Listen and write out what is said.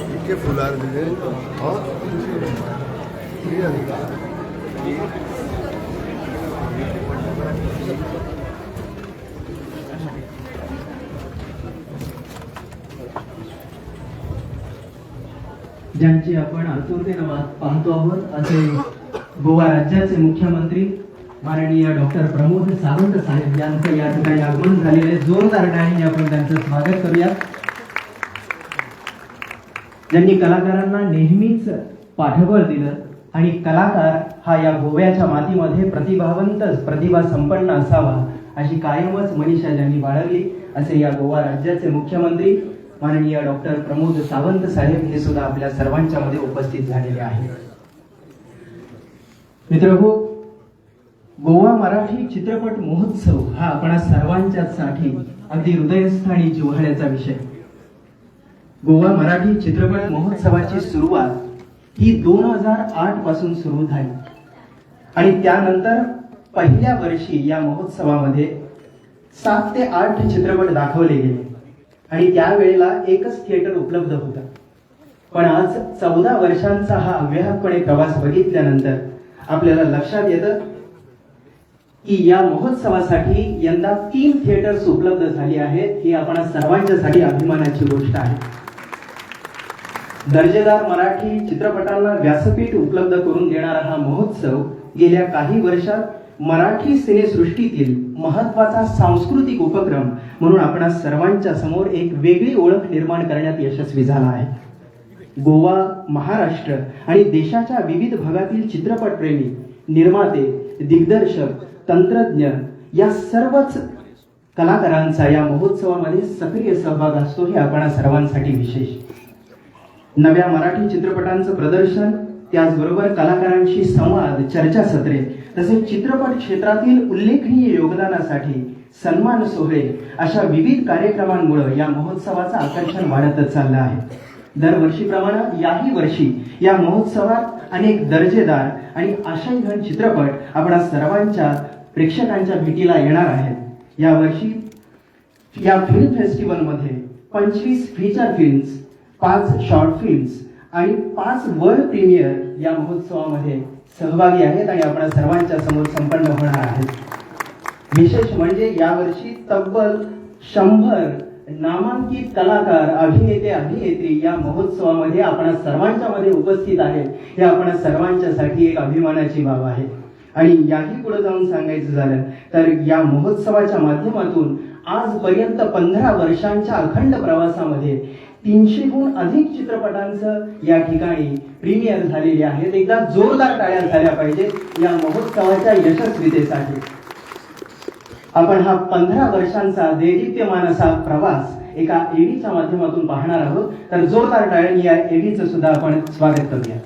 इतके फुलार दिले ज्यांची आपण आतुरतेने पाहतो आहोत असे गोवा राज्याचे मुख्यमंत्री माननीय डॉक्टर प्रमोद सावंत साहेब यांचं या ठिकाणी आगमन झालेले जोरदार टाळ्यांनी आपण त्यांचं स्वागत करूया। ज्यांनी कलाकारांना नेहमीच पाठबळ दिलं आणि कलाकार हा या गोव्याच्या मातीमध्ये प्रतिभा संपन्न असावा अशी कायमच मनीषा ज्यांनी बाळगली असे या गोवा राज्याचे मुख्यमंत्री माननीय डॉक्टर प्रमोद सावंत साहेब हे सुद्धा आपल्या सर्वांच्या मध्ये उपस्थित झालेले आहेत। मित्रहो, गोवा मराठी चित्रपट महोत्सव हा आपणा सर्वांच्यासाठी अगदी हृदयस्थानी जिव्हाळ्याचा विषय। गोवा मराठी चित्रपट महोत्सवाची सुरुवात ही 2008 पासून सुरू झाली आणि त्यानंतर पहिल्या वर्षी या महोत्सवामध्ये 7 ते 8 चित्रपट दाखवले गेले आणि त्यावेळेला एकच थिएटर उपलब्ध होता। पण आज 14 वर्षांचा हा अव्याहतपणे प्रवास बघितल्यानंतर आपल्याला लक्षात येतं की या महोत्सवासाठी यंदा 3 थिएटर्स उपलब्ध झाली आहेत। ही आपण सर्वांच्यासाठी अभिमानाची गोष्ट आहे। दर्जेदार मराठी चित्रपटांना व्यासपीठ उपलब्ध करून देणारा हा महोत्सव गेल्या काही वर्षात मराठी सिनेसृष्टीतील महत्त्वाचा सांस्कृतिक उपक्रम म्हणून आपण सर्वांच्या समोर एक वेगळी ओळख निर्माण करण्यात यशस्वी झाला आहे। गोवा, महाराष्ट्र आणि देशाच्या विविध भागातील चित्रपटप्रेमी, निर्माते, दिग्दर्शक, तंत्रज्ञ या सर्वच कलाकारांचा या महोत्सवामध्ये सक्रिय सहभाग असतो हे आपण सर्वांसाठी विशेष। नव्या मराठी चित्रपटांचं प्रदर्शन, त्याचबरोबर कलाकारांशी संवाद, चर्चासत्रे तसेच चित्रपट क्षेत्रातील उल्लेखनीय योगदानासाठी सन्मान सोहळे अशा विविध कार्यक्रमांमुळे या महोत्सवाचं आकर्षण वाढतच चाललं आहे। दरवर्षीप्रमाणे याही वर्षी या महोत्सवात अनेक दर्जेदार आणि आशयघन चित्रपट आपण सर्वांच्या प्रेक्षकांच्या भेटीला येणार आहेत। यावर्षी या फिल्म फेस्टिवलमध्ये 25 फीचर फिल्म्स, 5 शॉर्ट फिल्म्स आणि 5 वर्ल्ड प्रीमियर या महोत्सवामध्ये सहभागी आहेत आणि आपण सर्वांच्या समोर संपन्न होणार आहेत। विशेष म्हणजे यावर्षी तब्बल 100 नामांकित कलाकार, अभिनेते, अभिनेत्री या महोत्सवामध्ये आपण सर्वांच्या मध्ये उपस्थित आहेत। हे आपण सर्वांच्यासाठी एक अभिमानाची बाब आहे। आणि याही पुढे जाऊन सांगायचं झालं तर या महोत्सवाच्या माध्यमातून आजपर्यंत 15 वर्षांच्या अखंड प्रवासामध्ये 300हून अधिक चित्रपटांचं या ठिकाणी प्रीमियर झालेले आहेत। एकदा जोरदार टाळ्या झाल्या पाहिजे या महोत्सवाच्या यशस्वीतेसाठी। आपण हा 15 वर्षांचा दैदिप्यमान असा प्रवास एका एडीच्या माध्यमातून पाहणार आहोत। तर जोरदार टाळ्यांनी या एडीचं सुद्धा आपण स्वागत करूया।